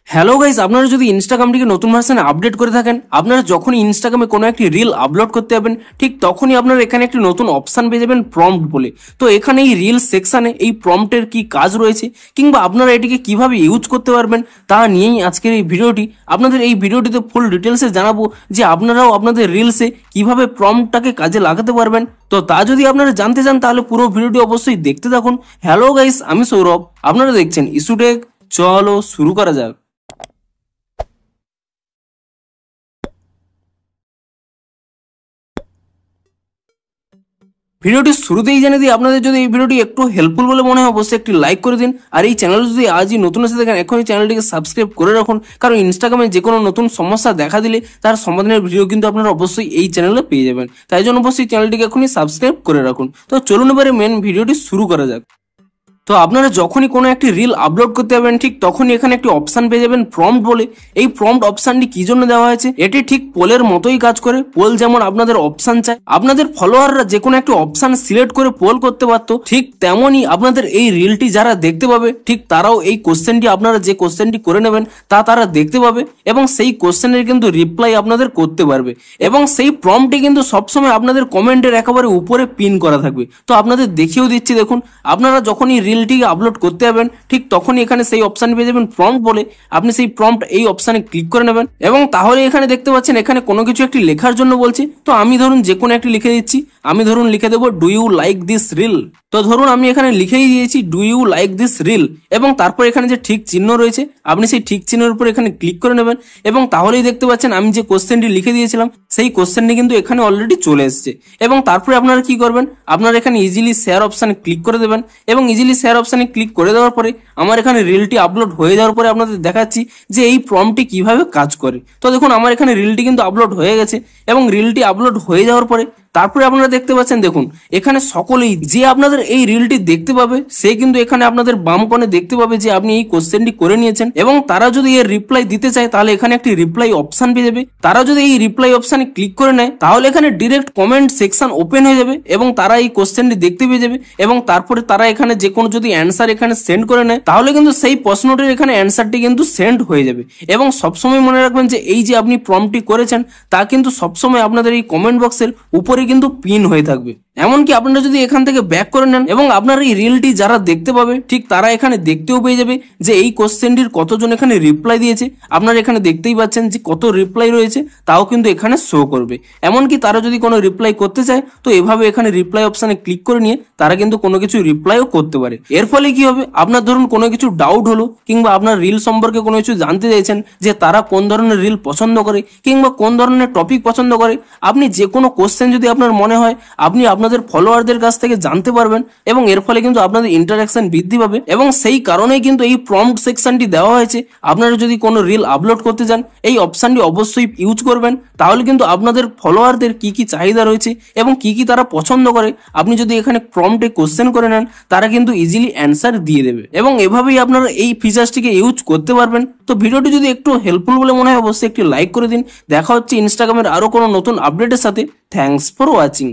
Hello guys, আপনারা যদি ইনস্টাগ্রামটিকে নতুন ভার্সনে আপডেট করে থাকেন, আপনারা যখনই ইনস্টাগ্রামে কোনো একটি রিল আপলোড করতে যাবেন, ঠিক তখনই আপনারা এখানে একটি নতুন অপশন পেয়ে যাবেন প্রম্পট বলে। তো এখানে এই রিল সেকশনে এই প্রম্পটের কি কাজ রয়েছে কিংবা আপনারা এটিকে কিভাবে ইউজ করতে পারবেন তা নিয়েই আজকের এই ভিডিওটি। আপনাদের এই ভিডিওটিতে ফুল ডিটেলসে জানাবো যে আপনারাও আপনাদের রিলসে কিভাবে প্রম্পটটাকে কাজে লাগাতে পারবেন। তো তা যদি আপনারা জানতে চান তাহলে পুরো ভিডিওটি অবশ্যই দেখতে থাকুন। হ্যালো গাইস, আমি সৌরভ, আপনারা দেখছেন ইস্যুটেক। চলো শুরু করা যাক। ভিডিওটি শুরুতেই জানিয়ে দিই, আপনাদের যদি এই ভিডিওটি একটু হেল্পফুল বলে মনে হয় অবশ্যই একটি লাইক করে দিন। আর এই চ্যানেল যদি আজই নতুন এসে দেখেন, এখনই চ্যানেলটিকে সাবস্ক্রাইব করে রাখুন, কারণ ইনস্টাগ্রামে যে কোনো নতুন সমস্যা দেখা দিলে তার সমাধানের ভিডিও কিন্তু আপনারা অবশ্যই এই চ্যানেলে পেয়ে যাবেন। তাই জন্য অবশ্যই চ্যানেলটিকে এখনই সাবস্ক্রাইব করে রাখুন। তো চলুন এবারে মেন ভিডিওটি শুরু করা যাক। তো আপনারা যখনই কোনো একটি রিল আপলোড করতে যাবেন, ঠিক তখনই এখানে একটি অপশন পেয়ে যাবেন প্রম্পট বলে। এই প্রম্পট অপশনটি কি জন্য দেওয়া হয়েছে, এটি ঠিক পোলের মতোই কাজ করে। পোল যেমন আপনাদের অপশন চায়, আপনাদের ফলোয়াররা যে কোনো একটি অপশন সিলেক্ট করে পোল করতে পারতো, ঠিক তেমনই আপনাদের এই রিলটি যারা দেখতে পাবে, ঠিক তারাও এই কোশ্চেনটি আপনারা যে কোশ্চেনটি করে নেবেন তা তারা দেখতে পাবে এবং সেই কোশ্চেনের কিন্তু রিপ্লাই আপনাদের করতে পারবে। এবং সেই প্রম্পটটি কিন্তু সবসময় আপনাদের কমেন্টের একেবারে উপরে পিন করা থাকবে। তো আপনাদের দেখিয়েও দিচ্ছি, দেখুন আপনারা যখনই রিলটি আপলোড করতে যাবেন, ঠিক তখনই এখানে সেই অপশন পেয়ে যাবেন প্রম্পট বলে। আপনি সেই প্রম্পট এই অপশনে ক্লিক করে নেবেন এবং তাহলে এখানে দেখতে পাচ্ছেন এখানে কোনো কিছু একটি লেখার জন্য বলছে। তো আমি ধরুন যে কোনো একটি লিখে দিচ্ছি, আমি ধরুন লিখে দেবো do you like this reel. তো ধরুন আমি এখানে লিখেই দিয়েছি do you like this reel, এবং তারপর এখানে যে ঠিক চিহ্ন রয়েছে আপনি সেই ঠিক চিহ্নের উপর এখানে ক্লিক করে নেবেন এবং তাহলেই দেখতে পাচ্ছেন আমি যে কোশ্চেনটি লিখে দিয়েছিলাম সেই কোশ্চেনটি কিন্তু এখানে অলরেডি চলে এসেছে। এবং তারপরে আপনারা কি করবেন, আপনারা এখানে ইজিলি শেয়ার অপশানে ক্লিক করে দেবেন এবং ইজিলি শেয়ার অপশানে ক্লিক করে দেওয়ার পরে আমার এখানে রিলটি আপলোড হয়ে যাওয়ার পরে আপনাদের দেখাচ্ছি যে এই প্রম্পটটি কিভাবে কাজ করে। তো দেখুন আমার এখানে রিলটি কিন্তু আপলোড হয়ে গেছে এবং রিলটি আপলোড হয়ে যাওয়ার পরে তারপরে আপনারা দেখতে পাচ্ছেন, দেখুন এখানে সকলেই যে আপনাদের এই রিলটি দেখতে পাবে সে কিন্তু এখানে আপনাদের বাম কোণে দেখতে পাবে যে আপনি এই কোশ্চেনটি করে নিয়েছেন। এবং তারা যদি এর রিপ্লাই দিতে চায় তাহলে এখানে একটি রিপ্লাই অপশন পেয়ে যাবে। তারা যদি এই রিপ্লাই অপশনে ক্লিক করে নেয় তাহলে এখানে ডিরেক্ট কমেন্ট সেকশন ওপেন হয়ে যাবে এবং তারা এই কোশ্চেনটি দেখতে পেয়ে যাবে। এবং তারপরে তারা এখানে যে কোনো যদি অ্যান্সার এখানে সেন্ড করে নেয় তাহলে কিন্তু সেই প্রশ্নটির এখানে অ্যান্সারটি কিন্তু সেন্ড হয়ে যাবে। এবং সবসময় মনে রাখবেন যে এই যে আপনি প্রম্পটটি করেছেন তা কিন্তু সবসময় আপনাদের এই কমেন্ট বক্সের উপরে কিন্তু পিন হয়ে থাকবে। এমনকি আপনারা যদি এখান থেকে ব্যাক করে নেন এবং আপনার এই রিলটি যারা দেখতে পাবে ঠিক তারা এখানে দেখতেও পেয়ে যাবে যে এই কোশ্চেনটির কতজন এখানে রিপ্লাই দিয়েছে। আপনারা এখানে দেখতেই পাচ্ছেন যে কত রিপ্লাই রয়েছে তাও কিন্তু এখানে শো করবে। এমনকি তারা যদি কোনো রিপ্লাই করতে চায় তো এভাবে এখানে রিপ্লাই অপশানে ক্লিক করে নিয়ে তারা কিন্তু কোনো কিছু রিপ্লাইও করতে পারে। এর ফলে কি হবে, আপনার ধরুন কোনো কিছু ডাউট হলো কিংবা আপনার রিল সম্পর্কে কোনো কিছু জানতে চাইছেন যে তারা কোন ধরনের রিল পছন্দ করে কিংবা কোন ধরনের টপিক পছন্দ করে, আপনি যে কোনো কোশ্চেন যদি আপনার মনে হয় আপনি আপনাদের ফলোয়ারদের কাছ থেকে জানতে পারবেন এবং এর ফলে কিন্তু আপনাদের ইন্টারাকশন বৃদ্ধি পাবে। এবং সেই কারণেই কিন্তু এই প্রম্পট সেকশনটি দেওয়া হয়েছে। আপনারা যদি কোনো রিল আপলোড করতে যান এই অপশনটি অবশ্যই ইউজ করবেন, তাহলে কিন্তু আপনাদের ফলোয়ারদের কি কি চাহিদা রয়েছে এবং কি কি তারা পছন্দ করে আপনি যদি এখানে প্রম্পটে কোশ্চেন করে নেন তারা কিন্তু ইজিলি অ্যান্সার দিয়ে দেবে। এবং এভাবেই আপনারা এই ফিচার্সটিকে ইউজ করতে পারবেন। তো ভিডিওটি যদি একটু হেল্পফুল বলে মনে হয় অবশ্যই একটি লাইক করে দিন। দেখা হচ্ছে ইনস্টাগ্রামের আরো কোনো নতুন আপডেটের সাথে। Thanks for watching.